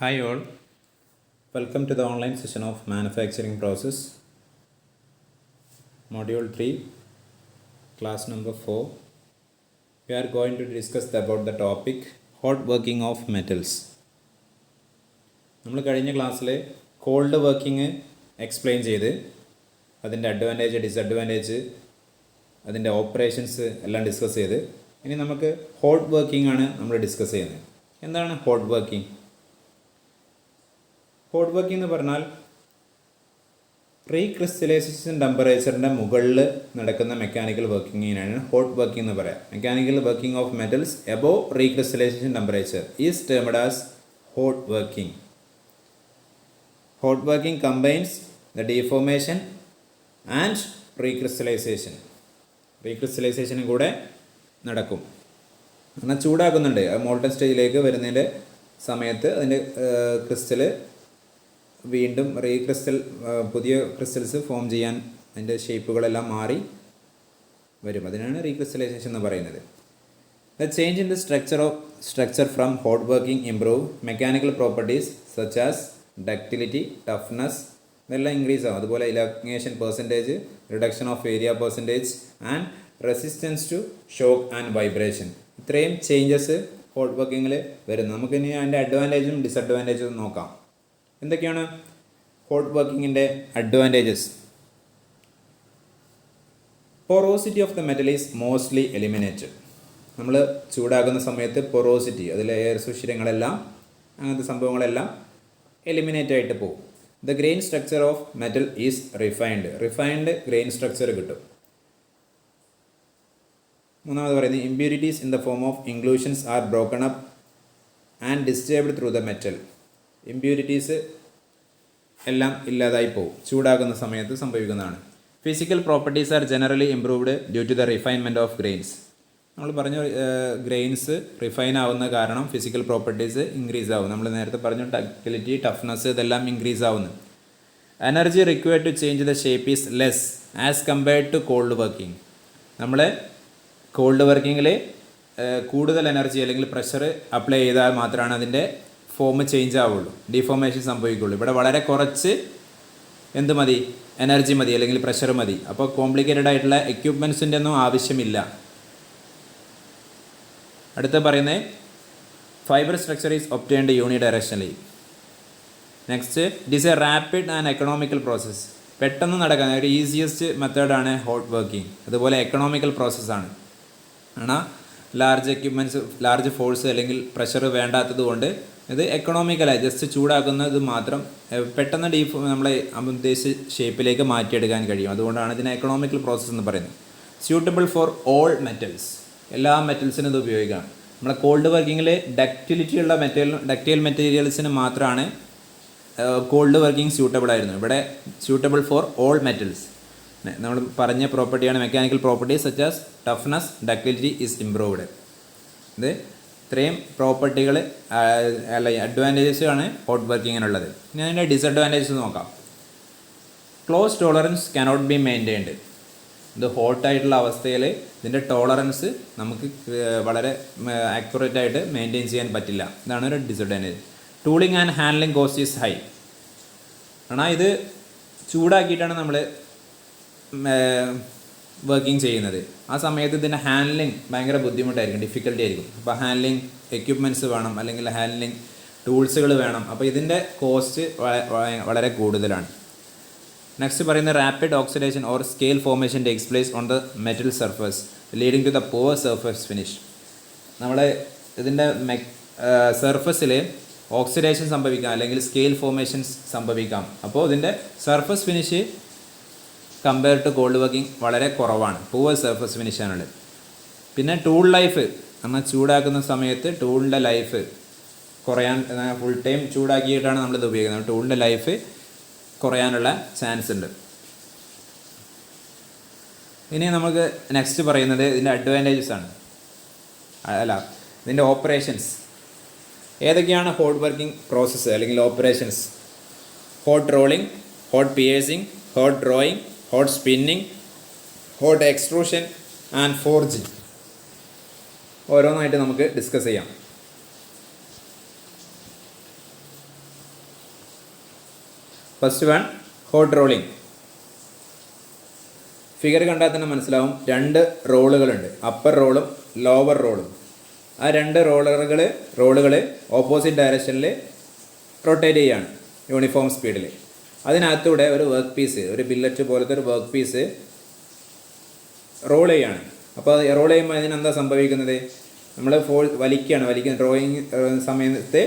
Hi all, welcome to the online session of manufacturing process, module 3, class number 4. We are going to discuss about the topic hot working of metals. നമ്മൾ കഴിഞ്ഞ ക്ലാസ്സിൽ cold working explain ചെയ്ത് അതിൻ്റെ advantage disadvantage അതിൻ്റെ operations എല്ലാം discuss ചെയ്ത് ഇനി നമുക്ക് ഹോട്ട് വർക്കിംഗ് ആണ് നമ്മൾ ഡിസ്കസ് ചെയ്യുന്നത്. എന്താണ് ഹോട്ട് വർക്കിംഗ്? ഹോട്ട് വർക്കിംഗ് എന്ന് പറഞ്ഞാൽ റീക്രിസ്റ്റലൈസേഷൻ ടെമ്പറേച്ചറിൻ്റെ മുകളിൽ നടക്കുന്ന മെക്കാനിക്കൽ വർക്കിങ്ങിനാണ് ഹോട്ട് വർക്കിംഗ് എന്ന് പറയാം. Mechanical working of metals above recrystallisation temperature is termed as hot working. Hot working combines the deformation and റീക്രിസ്റ്റലൈസേഷനും കൂടെ നടക്കും. എന്നാൽ ചൂടാക്കുന്നുണ്ട്. മോൾട്ടൺ സ്റ്റേജിലേക്ക് വരുന്നതിൻ്റെ സമയത്ത് അതിൻ്റെ ക്രിസ്റ്റൽ വീണ്ടും പുതിയ ക്രിസ്റ്റൽസ് ഫോം ചെയ്യാൻ അതിൻ്റെ ഷേപ്പുകളെല്ലാം മാറി വരും. അതിനാണ് റീക്രിസ്റ്റലൈസേഷൻ എന്ന് പറയുന്നത്. The change in the structure from hot working improve mechanical properties such as ductility, toughness ഇതെല്ലാം ഇൻക്രീസ് ആകും. അതുപോലെ elongation percentage, reduction of area percentage and resistance to shock and vibration. ഇത്രയും ചേഞ്ചസ് ഹോട്ട് വർക്കിങ്ങിൽ വരുന്നു. നമുക്കിനി അതിൻ്റെ അഡ്വാൻറ്റേജും ഡിസഡ്വാൻറ്റേജും നോക്കാം. എന്തൊക്കെയാണ് ഹോട്ട് വർക്കിങ്ങിൻ്റെ advantages? Porosity of the metal is mostly eliminated. നമ്മൾ ചൂടാക്കുന്ന സമയത്ത് പൊറോസിറ്റി, അതിലെ എയർ സുഷിരങ്ങളെല്ലാം അങ്ങനത്തെ സംഭവങ്ങളെല്ലാം എലിമിനേറ്റ് ആയിട്ട് പോകും. The grain structure of metal is refined grain structure കിട്ടും. മൂന്നാമത് പറയുന്നത് impurities in the form of inclusions are broken up and disturbed through the metal. Impurities എല്ലാം ഇല്ലാതായി പോകും, ചൂടാക്കുന്ന സമയത്ത് സംഭവിക്കുന്നതാണ്. Physical properties are generally improved due to the refinement of grains. നമ്മൾ പറഞ്ഞു ഗ്രെയിൻസ് റിഫൈൻ ആവുന്ന കാരണം ഫിസിക്കൽ പ്രോപ്പർട്ടീസ് ഇൻക്രീസ് ആവും. നമ്മൾ നേരത്തെ പറഞ്ഞു ഡക്റ്റിലിറ്റി, ടഫ്നെസ് ഇതെല്ലാം ഇൻക്രീസ് ആവുന്നു. Energy required to change the shape is less as compared to cold working. നമ്മൾ കോൾഡ് വർക്കിങ്ങിൽ കൂടുതൽ എനർജി അല്ലെങ്കിൽ പ്രഷർ അപ്ലൈ ചെയ്താൽ മാത്രമാണ് അതിൻ്റെ ഫോം ചേഞ്ച് ആവുള്ളൂ, ഡിഫോർമേഷൻ സംഭവിക്കുള്ളൂ. ഇവിടെ വളരെ കുറച്ച് എന്ത് മതി, എനർജി മതി അല്ലെങ്കിൽ പ്രഷർ മതി. അപ്പോൾ കോംപ്ലിക്കേറ്റഡ് ആയിട്ടുള്ള എക്യുപ്മെൻറ്റ്സിൻ്റെ ഒന്നും ആവശ്യമില്ല. അടുത്ത പറയുന്നത് fibre structure is obtained unidirectionally. Next, it is a rapid and economical process. പെട്ടെന്ന് നടക്കാൻ ഒരു ഈസിയസ്റ്റ് മെത്തേഡാണ് ഹോട്ട് വർക്കിംഗ്. അതുപോലെ എക്കണോമിക്കൽ പ്രോസസ്സാണ്. ആണ് ലാർജ് എക്യുപ്മെൻറ്റ്സ്, ലാർജ് ഫോഴ്സ് അല്ലെങ്കിൽ പ്രഷർ വേണ്ടാത്തത് കൊണ്ട് ഇത് എക്കണോമിക്കലായി ജസ്റ്റ് ചൂടാക്കുന്നത് മാത്രം പെട്ടെന്ന് നമ്മളെ ഉദ്ദേശിച്ച ഷേപ്പിലേക്ക് മാറ്റിയെടുക്കാൻ കഴിയും. അതുകൊണ്ടാണ് ഇതിനെ എക്കണോമിക്കൽ പ്രോസസ്സ് എന്ന് പറയുന്നത്. സ്യൂട്ടബിൾ ഫോർ ഓൾ മെറ്റൽസ്, എല്ലാ മെറ്റൽസിനും ഇത് ഉപയോഗിക്കാം. നമ്മളെ കോൾഡ് വർക്കിങ്ങിൽ ഡക്റ്റൈൽ മെറ്റീരിയൽസിന് മാത്രമാണ് കോൾഡ് വർക്കിംഗ് സ്യൂട്ടബിൾ ആയിരുന്നു. ഇവിടെ സ്യൂട്ടബിൾ ഫോർ ഓൾ മെറ്റൽസ്. നമ്മൾ പറഞ്ഞ പ്രോപ്പർട്ടിയാണ് mechanical property such as toughness, ductility is improved. ഇത് ഇത്രയും പ്രോപ്പർട്ടികൾ അല്ല അഡ്വാൻറ്റേജസ് ആണ് ഹോട്ട് വർക്കിങ്ങിനുള്ളത്. ഇനി അതിൻ്റെ ഡിസഡ്വാൻറ്റേജസ് നോക്കാം. Close tolerance cannot be maintained. ഇത് ഹോട്ടായിട്ടുള്ള അവസ്ഥയിൽ ഇതിൻ്റെ ടോളറൻസ് നമുക്ക് വളരെ ആക്യുറേറ്റ് ആയിട്ട് മെയിൻറ്റെയിൻ ചെയ്യാൻ പറ്റില്ല. ഇതാണ് ഒരു disadvantage. Tooling and handling cost is high. കാരണം ഇത് ചൂടാക്കിയിട്ടാണ് നമ്മൾ വർക്കിംഗ് ചെയ്യുന്നത്. ആ സമയത്ത് ഇതിൻ്റെ ഹാൻഡ്ലിംഗ് ഭയങ്കര ബുദ്ധിമുട്ടായിരിക്കും, ഡിഫിക്കൽട്ടി ആയിരിക്കും. അപ്പോൾ ഹാൻഡ്ലിംഗ് എക്യുപ്മെൻറ്റ്സ് വേണം അല്ലെങ്കിൽ ഹാൻഡ്ലിംഗ് ടൂൾസുകൾ വേണം. അപ്പോൾ ഇതിൻ്റെ കോസ്റ്റ് വളരെ കൂടുതലാണ്. നെക്സ്റ്റ് പറയുന്നത് rapid oxidation or scale formation takes place on the metal surface leading to the poor surface finish. നമ്മൾ ഇതിൻ്റെ സർഫസിൽ ഓക്സിഡേഷൻ സംഭവിക്കാം അല്ലെങ്കിൽ സ്കെയിൽ ഫോർമേഷൻസ് സംഭവിക്കാം. അപ്പോൾ ഇതിൻ്റെ surface finish compare to cold working വളരെ കുറവാണ്, പൂവർ സർഫസ് ഫിനിഷാണുള്ളത്. പിന്നെ ടൂൾ ലൈഫ്, നമ്മൾ ചൂടാക്കുന്ന സമയത്ത് ടൂളിൻ്റെ ലൈഫ് കുറയാൻ, ഫുൾ ടൈം ചൂടാക്കിയിട്ടാണ് നമ്മളിത് ഉപയോഗിക്കുന്നത്. ടൂളിൻ്റെ ലൈഫ് കുറയാനുള്ള ചാൻസ് ഉണ്ട്. ഇനി നമുക്ക് നെക്സ്റ്റ് പറയുന്നത് ഇതിൻ്റെ അഡ്വാൻറ്റേജസ് ആണ്, ഇതിൻ്റെ ഓപ്പറേഷൻസ്. ഏതൊക്കെയാണ് ഹോട്ട് വർക്കിംഗ് പ്രോസസ്സ് അല്ലെങ്കിൽ operations? Hot rolling, hot piercing, hot drawing, hot spinning, hot extrusion and forging. ഓരോന്നായിട്ട് നമുക്ക് ഡിസ്കസ് ചെയ്യാം. First one hot rolling. Figure കണ്ടാൽ തന്നെ മനസ്സിലാവും, രണ്ട് റോളുകളുണ്ട്, അപ്പർ റോളും ലോവർ റോളും. ആ രണ്ട് റോളുകൾ ഓപ്പോസിറ്റ് ഡയറക്ഷനിൽ റൊട്ടേറ്റ് ചെയ്യുകയാണ് യൂണിഫോം സ്പീഡിൽ. അതിനകത്തൂടെ ഒരു വർക്ക് പീസ്, ഒരു ബില്ലറ്റ് പോലത്തെ ഒരു വർക്ക് പീസ് റോൾ ചെയ്യുകയാണ്. അപ്പോൾ റോൾ ചെയ്യുമ്പോൾ അതിനെന്താ സംഭവിക്കുന്നത്? നമ്മൾ വലിക്കുന്ന ഡ്രോയിങ് സമയത്ത്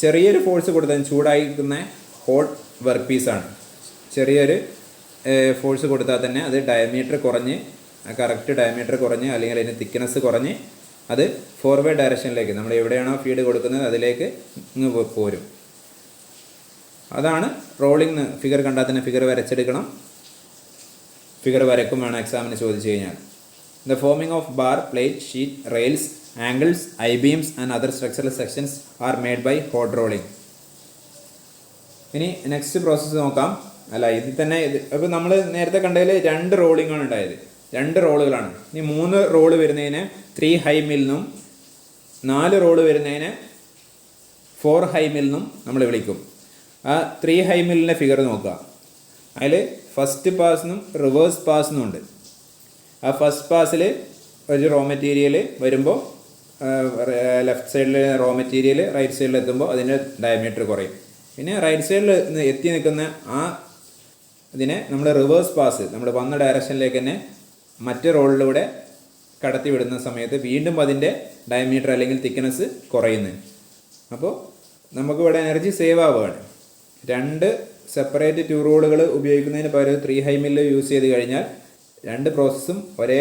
ചെറിയൊരു ഫോഴ്സ് കൊടുത്താൽ ചൂടായിരിക്കുന്ന ഹോട്ട് വർക്ക് പീസാണ്. ചെറിയൊരു ഫോഴ്സ് കൊടുത്താൽ തന്നെ അത് ഡയമീറ്റർ കുറഞ്ഞ്, കറക്റ്റ് ഡയമീറ്റർ കുറഞ്ഞ് അല്ലെങ്കിൽ അതിന് തിക്നെസ് കുറഞ്ഞ് അത് ഫോർവേഡ് ഡയറക്ഷനിലേക്ക്, നമ്മൾ എവിടെയാണോ ഫീഡ് കൊടുക്കുന്നത് അതിലേക്ക് ഇങ്ങ് പോരും. അതാണ് റോളിംഗ്. ഫിഗർ കണ്ടാൽ തന്നെ ഫിഗർ വരച്ചെടുക്കണം. ഫിഗർ വരക്കും വേണം എക്സാമിന് ചോദിച്ചു കഴിഞ്ഞാൽ. The forming of bar, plate, sheet, rails, angles, I beams and other structural sections are made by hot rolling. ഇനി നെക്സ്റ്റ് പ്രോസസ്സ് നോക്കാം. ഇതിൽ തന്നെ അപ്പോൾ നമ്മൾ നേരത്തെ കണ്ടതിൽ രണ്ട് റോളിംഗാണ് ഉണ്ടായത്, രണ്ട് റോളുകളാണ്. ഇനി 3 റോള് വരുന്നതിന് 3 ഹൈ മില്ലെന്നും 4 റോള് വരുന്നതിന് 4 ഹൈ മില്ലെന്നും നമ്മൾ വിളിക്കും. ആ 3 ഹൈ മില്ലിൻ്റെ ഫിഗർ നോക്കുക. അതിൽ ഫസ്റ്റ് പാസിനും റിവേഴ്സ് പാസിനും ഉണ്ട്. ആ ഫസ്റ്റ് പാസിൽ ഒരു റോ മെറ്റീരിയൽ വരുമ്പോൾ ലെഫ്റ്റ് സൈഡിൽ റോ മെറ്റീരിയൽ റൈറ്റ് സൈഡിൽ എത്തുമ്പോൾ അതിൻ്റെ ഡയമീറ്റർ കുറയും. പിന്നെ റൈറ്റ് സൈഡിൽ എത്തി നിൽക്കുന്ന ഇതിനെ നമ്മൾ റിവേഴ്സ് പാസ്, നമ്മൾ വന്ന ഡയറക്ഷനിലേക്ക് തന്നെ മറ്റ് റോളിലൂടെ കടത്തി വിടുന്ന സമയത്ത് വീണ്ടും അതിൻ്റെ ഡയമീറ്റർ അല്ലെങ്കിൽ തിക്നെസ് കുറയുന്നു. അപ്പോൾ നമുക്കിവിടെ എനർജി സേവ് ആവുകയാണ്. രണ്ട് സെപ്പറേറ്റ് 2 റോളുകൾ ഉപയോഗിക്കുന്നതിന് പകരം 3 ഹൈ മില്ല് യൂസ് ചെയ്ത് കഴിഞ്ഞാൽ രണ്ട് പ്രോസസ്സും ഒരേ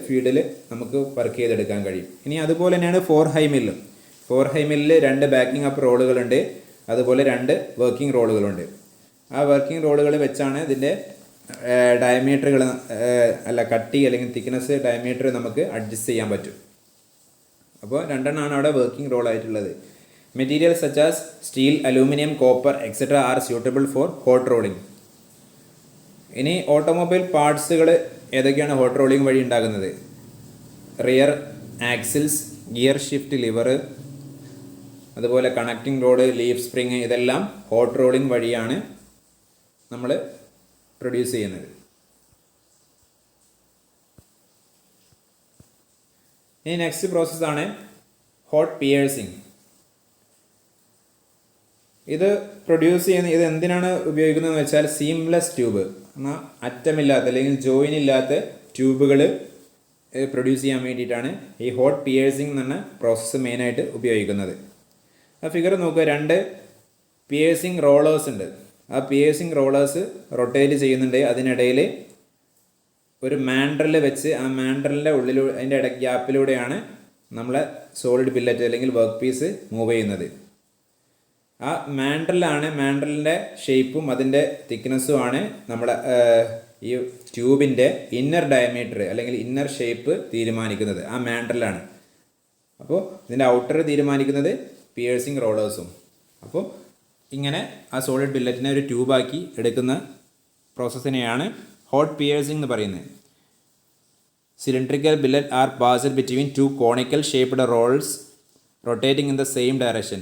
ഫീൽഡിൽ നമുക്ക് വർക്ക് ചെയ്തെടുക്കാൻ കഴിയും. ഇനി അതുപോലെ തന്നെയാണ് 4 ഹൈ മില്ലും. 4 ഹൈ മില്ലിൽ 2 ബാക്കിംഗ് അപ്പ് റോളുകളുണ്ട്, അതുപോലെ 2 വർക്കിംഗ് റോളുകളുണ്ട്. ആ വർക്കിംഗ് റോളുകൾ വെച്ചാണ് ഇതിൻ്റെ ഡയമീറ്ററുകൾ കട്ടി അല്ലെങ്കിൽ തിക്നെസ് ഡയമീറ്റർ നമുക്ക് അഡ്ജസ്റ്റ് ചെയ്യാൻ പറ്റും. അപ്പോൾ 2 എണ്ണമാണ് അവിടെ വർക്കിംഗ് റോളായിട്ടുള്ളത്. Materials such as steel, aluminium, copper etcetera are suitable for hot rolling. ഇനി ഓട്ടോമൊബൈൽ പാർട്സുകൾ ഏതൊക്കെയാണ് ഹോട്ട് റോളിംഗ് വഴി ഉണ്ടാകുന്നത്? Rear axles, gear shift lever, അതുപോലെ കണക്റ്റിംഗ് റോഡ്, ലീഫ് സ്പ്രിങ്, ഇതെല്ലാം ഹോട്ട് റോളിംഗ് വഴിയാണ് നമ്മൾ പ്രൊഡ്യൂസ് ചെയ്യുന്നത്. ഇനി നെക്സ്റ്റ് പ്രോസസ്സാണ് ഹോട്ട് പിയേഴ്സിങ്. ഇത് എന്തിനാണ് ഉപയോഗിക്കുന്നതെന്ന് വെച്ചാൽ സീംലെസ് ട്യൂബ്, എന്നാൽ അറ്റമില്ലാത്ത അല്ലെങ്കിൽ ജോയിൻ ഇല്ലാത്ത ട്യൂബുകൾ പ്രൊഡ്യൂസ് ചെയ്യാൻ വേണ്ടിയിട്ടാണ് ഈ ഹോട്ട് പിയേഴ്സിങ് എന്ന് പറഞ്ഞ പ്രോസസ്സ് മെയിനായിട്ട് ഉപയോഗിക്കുന്നത്. ആ ഫിഗർ നോക്കുക, 2 പിയേഴ്സിങ് റോളേഴ്സ് ഉണ്ട്. ആ പിയേഴ്സിങ് റോളേഴ്സ് റൊട്ടേറ്റ് ചെയ്യുന്നുണ്ട്. അതിനിടയിൽ ഒരു മാൻഡ്രൽ വെച്ച് ആ മാൻഡ്രലിൻ്റെ അതിൻ്റെ ഗ്യാപ്പിലൂടെയാണ് നമ്മളെ സോളിഡ് ബില്ലറ്റ് അല്ലെങ്കിൽ വർക്ക് പീസ് മൂവ് ചെയ്യുന്നത്. ആ മാൻഡ്രലിൻ്റെ ഷേപ്പും അതിൻ്റെ തിക്നെസ്സുമാണ് നമ്മുടെ ഈ ട്യൂബിൻ്റെ ഇന്നർ ഡയമീറ്റർ അല്ലെങ്കിൽ ഇന്നർ ഷേപ്പ് തീരുമാനിക്കുന്നത്. ആ മാൻഡ്രലാണ്. അപ്പോൾ ഇതിൻ്റെ ഔട്ടർ തീരുമാനിക്കുന്നത് പിയേഴ്സിങ് റോളേഴ്സും. അപ്പോൾ ഇങ്ങനെ ആ സോളിഡ് ബില്ലറ്റിനെ ഒരു ട്യൂബാക്കി എടുക്കുന്ന പ്രോസസ്സിനെയാണ് ഹോട്ട് പിയേഴ്സിംഗ് എന്ന് പറയുന്നത്. Cylindrical billet are passed between 2 conical shaped rolls rotating in the same direction.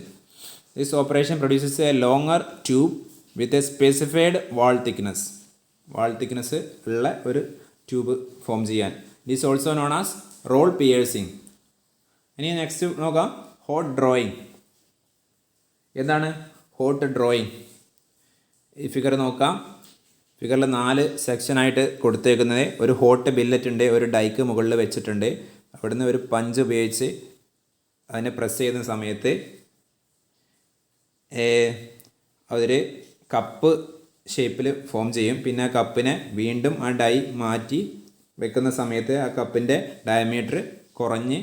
This operation produces a longer tube with a specified wall thickness ഉള്ള ഒരു ട്യൂബ് ഫോം ചെയ്യാൻ. This also known as roll piercing. ഇനി next നോക്കാം, hot drawing. എന്താണ് hot drawing? ഈ figure നോക്കാം. ഫിഗറിൽ 4 സെക്ഷനായിട്ട് കൊടുത്തേക്കുന്നത് ഒരു ഹോട്ട് ബില്ലറ്റ് ഉണ്ട്, ഒരു ഡൈക്ക് മുകളിൽ വെച്ചിട്ടുണ്ട്. അവിടുന്ന് ഒരു പഞ്ച് ഉപയോഗിച്ച് അതിനെ പ്രസ് ചെയ്യുന്ന സമയത്ത് അതൊരു കപ്പ് ഷേപ്പിൽ ഫോം ചെയ്യും. പിന്നെ ആ കപ്പിനെ വീണ്ടും ആ ഡൈ മാറ്റി വെക്കുന്ന സമയത്ത് ആ കപ്പിൻ്റെ ഡയമീറ്റർ കുറഞ്ഞ്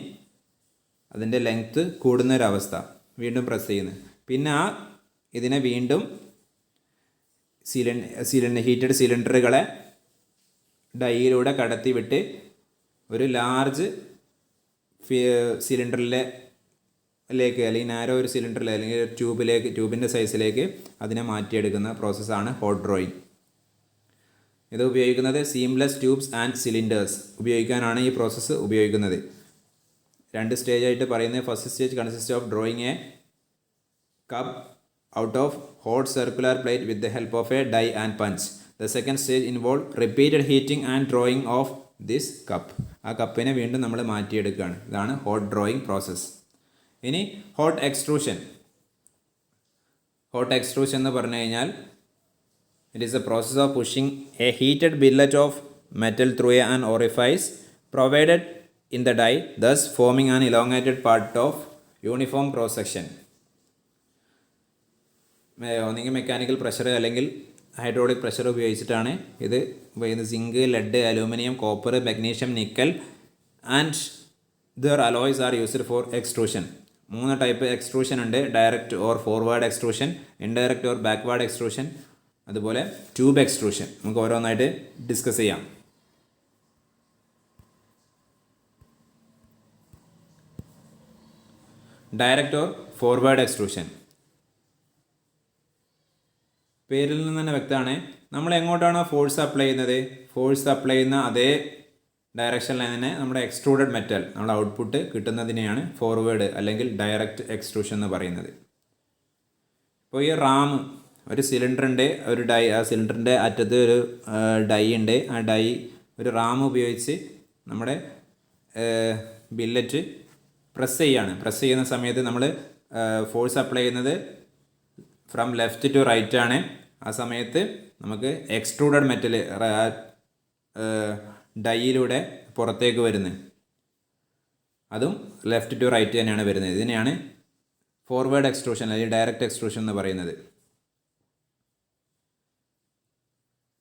അതിൻ്റെ ലെങ്ത്ത് കൂടുന്നൊരവസ്ഥ. വീണ്ടും പ്രസ് ചെയ്യുന്നു. പിന്നെ ഇതിനെ വീണ്ടും ഹീറ്റഡ് സിലിണ്ടറുകളെ ഡൈയിലൂടെ കടത്തി വിട്ട് ഒരു ലാർജ് സിലിണ്ടറിലേക്ക് അല്ലെങ്കിൽ നാരോ ഒരു സിലിണ്ടറിൽ അല്ലെങ്കിൽ ട്യൂബിൻ്റെ സൈസിലേക്ക് അതിനെ മാറ്റിയെടുക്കുന്ന പ്രോസസ്സാണ് ഹോട്ട് ഡ്രോയിങ്. ഇത് ഉപയോഗിക്കുന്നത് സീംലെസ് ട്യൂബ്സ് ആൻഡ് സിലിണ്ടേഴ്സ് ഉപയോഗിക്കാനാണ് ഈ പ്രോസസ്സ് ഉപയോഗിക്കുന്നത്. 2 സ്റ്റേജായിട്ട് പറയുന്നത്. First stage consist of drawing A cup out of hot circular plate with the help of a die and punch. The second stage involved repeated heating and drawing of this cup. ആ കപ്പിനെ വീണ്ടും നമ്മൾ മാറ്റിയെടുക്കുകയാണ്. ഇതാണ് hot drawing process. ഇനി hot extrusion. Hot extrusion എന്ന് പറഞ്ഞു കഴിഞ്ഞാൽ it is A process of pushing A heated billet of metal through an orifice provided in the die, thus forming an elongated part of uniform cross section. ഒന്നെങ്കിൽ mechanical pressure അല്ലെങ്കിൽ hydraulic pressure ഉപയോഗിച്ചിട്ടാണ് ഇത് ഉപയോഗിക്കുന്നത്. Zinc, lead, aluminium, copper, magnesium, nickel and other alloys are used for extrusion. 3 type extrusion ഉണ്ട്. Direct or forward extrusion, indirect or backward extrusion, അതുപോലെ tube extrusion. നമുക്ക് ഓരോന്നായിട്ട് discuss ചെയ്യാം. Direct or forward extrusion. പേരിൽ നിന്ന് തന്നെ വ്യക്തമാണ്, നമ്മൾ എങ്ങോട്ടാണോ ഫോഴ്സ് അപ്ലൈ ചെയ്യുന്നത്, ഫോഴ്സ് അപ്ലൈ ചെയ്യുന്ന അതേ ഡയറക്ഷനിൽ തന്നെ നമ്മുടെ എക്സ്ട്രൂഡഡ് മെറ്റൽ, നമ്മുടെ ഔട്ട്പുട്ട് കിട്ടുന്നതിനെയാണ് ഫോർവേഡ് അല്ലെങ്കിൽ ഡയറക്റ്റ് എക്സ്ട്രൂഷൻ എന്ന് പറയുന്നത്. ഇപ്പോൾ ഈ റാം, ഒരു സിലിണ്ടറിൻ്റെ ഒരു ഡൈ, ആ സിലിണ്ടറിൻ്റെ അറ്റത്ത് ഒരു ഡൈ ഉണ്ട്. ആ ഡൈ ഒരു റാം ഉപയോഗിച്ച് നമ്മുടെ ബില്ലറ്റ് പ്രസ് ചെയ്യാണ്. പ്രസ് ചെയ്യുന്ന സമയത്ത് നമ്മൾ ഫോഴ്സ് അപ്ലൈ ചെയ്യുന്നത് ഫ്രം ലെഫ്റ്റ് ടു റൈറ്റ് ആണ്. ആ സമയത്ത് നമുക്ക് എക്സ്ട്രൂഡഡ് മെറ്റൽ ഡൈയിലൂടെ പുറത്തേക്ക് വരുന്നത്, അതും ലെഫ്റ്റ് ടു റൈറ്റ് തന്നെയാണ് വരുന്നത്. ഇതിനെയാണ് ഫോർവേഡ് എക്സ്ട്രൂഷൻ അല്ലെങ്കിൽ ഡയറക്റ്റ് എക്സ്ട്രൂഷൻ എന്ന് പറയുന്നത്.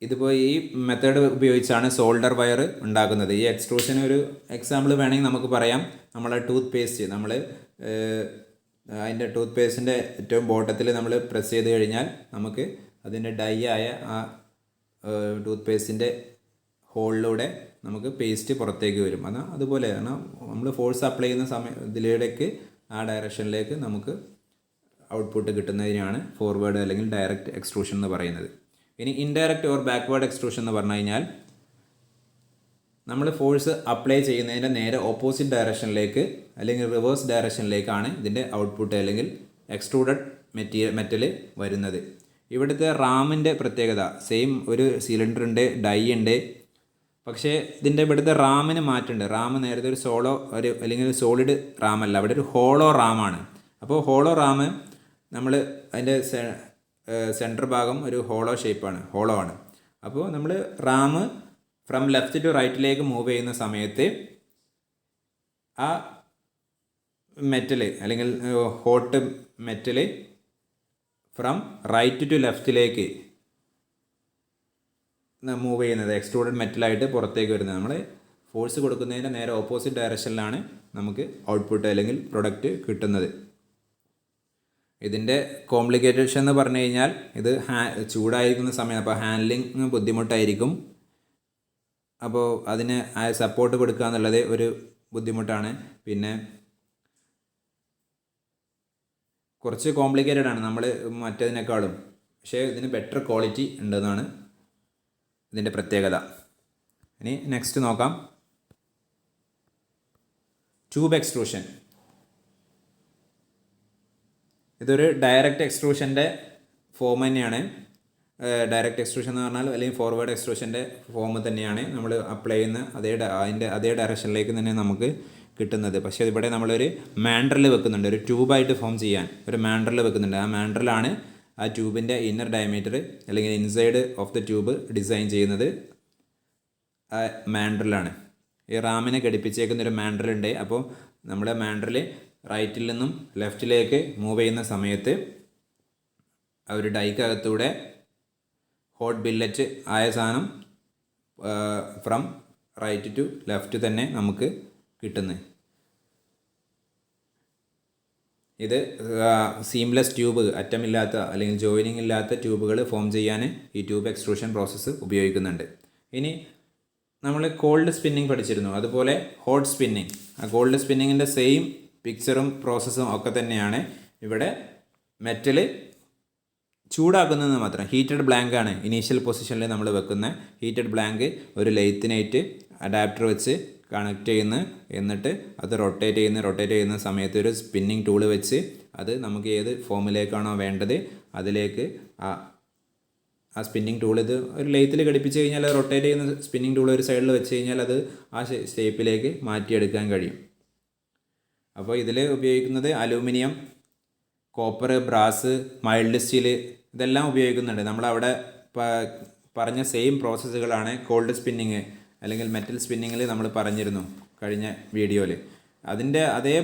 ഇതിപ്പോൾ ഈ മെത്തേഡ് ഉപയോഗിച്ചാണ് സോൾഡർ വയർ ഉണ്ടാക്കുന്നത്. ഈ എക്സ്ട്രൂഷന് ഒരു എക്സാമ്പിൾ വേണമെങ്കിൽ നമുക്ക് പറയാം. നമ്മളെ ടൂത്ത് പേസ്റ്റ്, നമ്മൾ അതിൻ്റെ ടൂത്ത് പേസ്റ്റിൻ്റെ ഏറ്റവും ബോട്ടത്തിൽ നമ്മൾ പ്രസ് ചെയ്ത് കഴിഞ്ഞാൽ നമുക്ക് അതിൻ്റെ ഡൈ ആയ ആ ടൂത്ത് പേസ്റ്റിൻ്റെ ഹോളിലൂടെ നമുക്ക് പേസ്റ്റ് പുറത്തേക്ക് വരും. എന്നാൽ അതുപോലെ കാരണം നമ്മൾ ഫോഴ്സ് അപ്ലൈ ചെയ്യുന്ന ഇതിലേക്ക് ആ ഡയറക്ഷനിലേക്ക് നമുക്ക് ഔട്ട്പുട്ട് കിട്ടുന്നതിനാണ് ഫോർവേഡ് അല്ലെങ്കിൽ ഡയറക്റ്റ് എക്സ്ട്രൂഷൻ എന്ന് പറയുന്നത്. ഇനി ഇൻഡയറക്റ്റ് ഓർ ബാക്ക്വേർഡ് എക്സ്ട്രൂഷൻ എന്ന് പറഞ്ഞു കഴിഞ്ഞാൽ നമ്മൾ ഫോഴ്സ് അപ്ലൈ ചെയ്യുന്നതിൻ്റെ നേരെ ഓപ്പോസിറ്റ് ഡയറക്ഷനിലേക്ക് അല്ലെങ്കിൽ റിവേഴ്സ് ഡയറക്ഷനിലേക്കാണ് ഇതിൻ്റെ ഔട്ട്പുട്ട് അല്ലെങ്കിൽ എക്സ്ട്രൂഡഡ് മെറ്റൽ വരുന്നത്. ഇവിടുത്തെ റാമിൻ്റെ പ്രത്യേകത, സെയിം ഒരു സിലിണ്ടർ ഉണ്ട്, ഡൈ ഉണ്ട്, പക്ഷേ ഇതിൻ്റെ ഇവിടുത്തെ റാമിന് മാറ്റമുണ്ട്. റാം നേരത്തെ ഒരു അല്ലെങ്കിൽ ഒരു സോളിഡ് റാമല്ല, അവിടെ ഒരു ഹോളോ റാമാണ്. അപ്പോൾ ഹോളോ റാം നമ്മൾ അതിൻ്റെ സെൻറ്റർ ഭാഗം ഒരു ഹോളോ ആണ്. അപ്പോൾ നമ്മൾ റാം ഫ്രം ലെഫ്റ്റ് ടു റൈറ്റിലേക്ക് മൂവ് ചെയ്യുന്ന സമയത്ത് ആ മെറ്റൽ അല്ലെങ്കിൽ hot metal from right to ലെഫ്റ്റിലേക്ക് മൂവ് ചെയ്യുന്നത്, എക്സ്ട്രൂഡഡ് മെറ്റലായിട്ട് പുറത്തേക്ക് വരുന്നത്. നമ്മൾ ഫോഴ്സ് കൊടുക്കുന്നതിൻ്റെ നേരെ ഓപ്പോസിറ്റ് ഡയറക്ഷനിലാണ് നമുക്ക് ഔട്ട്പുട്ട് അല്ലെങ്കിൽ പ്രൊഡക്റ്റ് കിട്ടുന്നത്. ഇതിൻ്റെ കോംപ്ലിക്കേറ്റേഷൻ എന്ന് പറഞ്ഞു കഴിഞ്ഞാൽ ഇത് ചൂടായിരിക്കുന്ന സമയം, അപ്പോൾ ഹാൻഡ്ലിങ് ബുദ്ധിമുട്ടായിരിക്കും. അപ്പോൾ അതിന് സപ്പോർട്ട് കൊടുക്കുക എന്നുള്ളത് ഒരു ബുദ്ധിമുട്ടാണ്. പിന്നെ കുറച്ച് കോംപ്ലിക്കേറ്റഡ് ആണ് നമ്മൾ മറ്റതിനേക്കാളും, പക്ഷേ ഇതിന് ബെറ്റർ ക്വാളിറ്റി ഉണ്ടെന്നാണ് ഇതിൻ്റെ പ്രത്യേകത. ഇനി നെക്സ്റ്റ് നോക്കാം, ട്യൂബ് എക്സ്ട്രൂഷൻ. ഇതൊരു ഡയറക്റ്റ് എക്സ്ട്രൂഷൻ്റെ ഫോം തന്നെയാണ്. ഡയറക്റ്റ് എക്സ്ട്രൂഷൻ എന്ന് പറഞ്ഞാൽ അല്ലെങ്കിൽ ഫോർവേഡ് എക്സ്ട്രൂഷൻ്റെ ഫോം തന്നെയാണ്. നമ്മൾ അപ്ലൈ ചെയ്യുന്ന അതേ ഡയറക്ഷനിലേക്ക് തന്നെ നമുക്ക് കിട്ടുന്നത്. പക്ഷേ ഇവിടെ നമ്മളൊരു മാൻഡ്രൽ വെക്കുന്നുണ്ട്, ഒരു ട്യൂബായിട്ട് ഫോം ചെയ്യാൻ ഒരു മാൻഡ്രൽ വെക്കുന്നുണ്ട്. ആ മാൻഡ്രലാണ് ആ ട്യൂബിൻ്റെ ഇന്നർ ഡയമീറ്റർ അല്ലെങ്കിൽ inside of the tube design ചെയ്യുന്നത് ആ മാൻഡ്രലാണ്. ഈ റാമിനെ ഘടിപ്പിച്ചേക്കുന്നൊരു മാൻഡ്രലുണ്ട്. അപ്പോൾ നമ്മുടെ മാൻഡ്രൽ റൈറ്റിൽ നിന്നും ലെഫ്റ്റിലേക്ക് മൂവ് ചെയ്യുന്ന സമയത്ത് ആ ഒരു ഡൈക്കകത്തൂടെ ഹോട്ട് ബില്ലറ്റ് ആയ സാധനം ഫ്രം റൈറ്റ് ടു ലെഫ്റ്റ് തന്നെ നമുക്ക് കിട്ടുന്നത്. ഇത് സീംലെസ് ട്യൂബ്, അറ്റമില്ലാത്ത അല്ലെങ്കിൽ ജോയിനിങ് ഇല്ലാത്ത ട്യൂബുകൾ ഫോം ചെയ്യാൻ ഈ ട്യൂബ് എക്സ്ട്രൂഷൻ പ്രോസസ്സ് ഉപയോഗിക്കുന്നുണ്ട്. ഇനി നമ്മൾ കോൾഡ് സ്പിന്നിങ് പഠിച്ചിരുന്നു, അതുപോലെ ഹോട്ട് സ്പിന്നിങ്. ആ കോൾഡ് സ്പിന്നിങ്ങിൻ്റെ സെയിം പിക്ചറും പ്രോസസ്സും ഒക്കെ തന്നെയാണ്. ഇവിടെ മെറ്റൽ ചൂടാക്കുന്നത് മാത്രം. ഹീറ്റഡ് ബ്ലാങ്ക് ആണ് ഇനീഷ്യൽ പൊസിഷനിൽ നമ്മൾ വെക്കുന്ന ഹീറ്റഡ് ബ്ലാങ്ക്. ഒരു ലെയ്ത്തിനായിട്ട് അഡാപ്റ്റർ വെച്ച് കണക്ട് ചെയ്യുന്നു, എന്നിട്ട് അത് റൊട്ടേറ്റ് ചെയ്യുന്ന സമയത്ത് ഒരു സ്പിന്നിങ് ടൂൾ വെച്ച് അത് നമുക്ക് ഏത് ഫോമിലേക്കാണോ വേണ്ടത് അതിലേക്ക് ആ സ്പിന്നിങ് ടൂൾ, ഇത് ഒരു ലെയ്ത്തിൽ ഘടിപ്പിച്ച് കഴിഞ്ഞാൽ അത് റൊട്ടേറ്റ് ചെയ്യുന്ന സ്പിന്നിങ് ടൂൾ ഒരു സൈഡിൽ വെച്ച് കഴിഞ്ഞാൽ അത് ആ ഷേപ്പിലേക്ക് മാറ്റിയെടുക്കാൻ കഴിയും. അപ്പോൾ ഇതിൽ ഉപയോഗിക്കുന്നത് aluminium, copper, brass, mild steel ഇതെല്ലാം ഉപയോഗിക്കുന്നുണ്ട്. നമ്മളവിടെ പറഞ്ഞ സെയിം പ്രോസസ്സുകളാണ് കോൾഡ് സ്പിന്നിങ് അല്ലെങ്കിൽ മെറ്റൽ സ്പിന്നിങ്ങിൽ നമ്മൾ പറഞ്ഞിരുന്നു കഴിഞ്ഞ വീഡിയോയിൽ. അതിൻ്റെ അതേ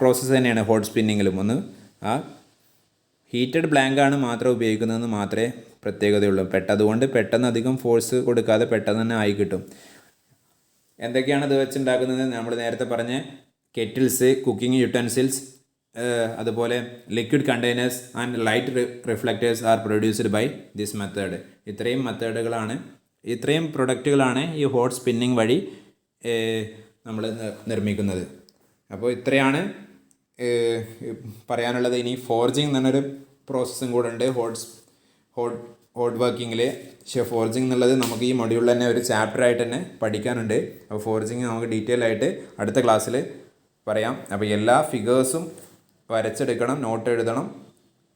പ്രോസസ്സ് തന്നെയാണ് ഹോട്ട് സ്പിന്നിങ്ങിലും. ഒന്ന് ആ ഹീറ്റഡ് ബ്ലാങ്കാണ് മാത്രം ഉപയോഗിക്കുന്നതെന്ന് മാത്രമേ പ്രത്യേകതയുള്ളൂ. അതുകൊണ്ട് പെട്ടെന്ന് അധികം ഫോഴ്സ് കൊടുക്കാതെ പെട്ടെന്ന് തന്നെ ആയി കിട്ടും. എന്തൊക്കെയാണ് ഇത് വെച്ചുണ്ടാക്കുന്നത്? നമ്മൾ നേരത്തെ പറഞ്ഞ കെറ്റിൽസ്, കുക്കിംഗ് യുട്ടൻസിൽസ്, അതുപോലെ liquid containers and light reflectors are produced by this method. ഇത്രയും പ്രൊഡക്റ്റുകളാണ് ഈ ഹോട്ട് സ്പിന്നിങ് വഴി നമ്മൾ നിർമ്മിക്കുന്നത്. അപ്പോൾ ഇത്രയാണ് പറയാനുള്ളത്. ഇനി ഫോർജിങ് എന്ന് പറഞ്ഞൊരു പ്രോസസ്സും കൂടെ ഉണ്ട് ഹോട്ട് വർക്കിങ്ങിൽ. പക്ഷേ ഫോർജിങ് എന്നുള്ളത് നമുക്ക് ഈ മൊഡ്യൂളിൽ തന്നെ ഒരു ചാപ്റ്ററായിട്ട് തന്നെ പഠിക്കാനുണ്ട്. അപ്പോൾ ഫോർജിങ് നമുക്ക് ഡീറ്റെയിൽ ആയിട്ട് അടുത്ത ക്ലാസ്സിൽ പറയാം. അപ്പോൾ എല്ലാ ഫിഗേഴ്സും വരച്ചെടുക്കണം, നോട്ട് എഴുതണം,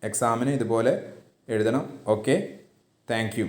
എക്സാമിന് ഇതുപോലെ എഴുതണം. Okay, thank you.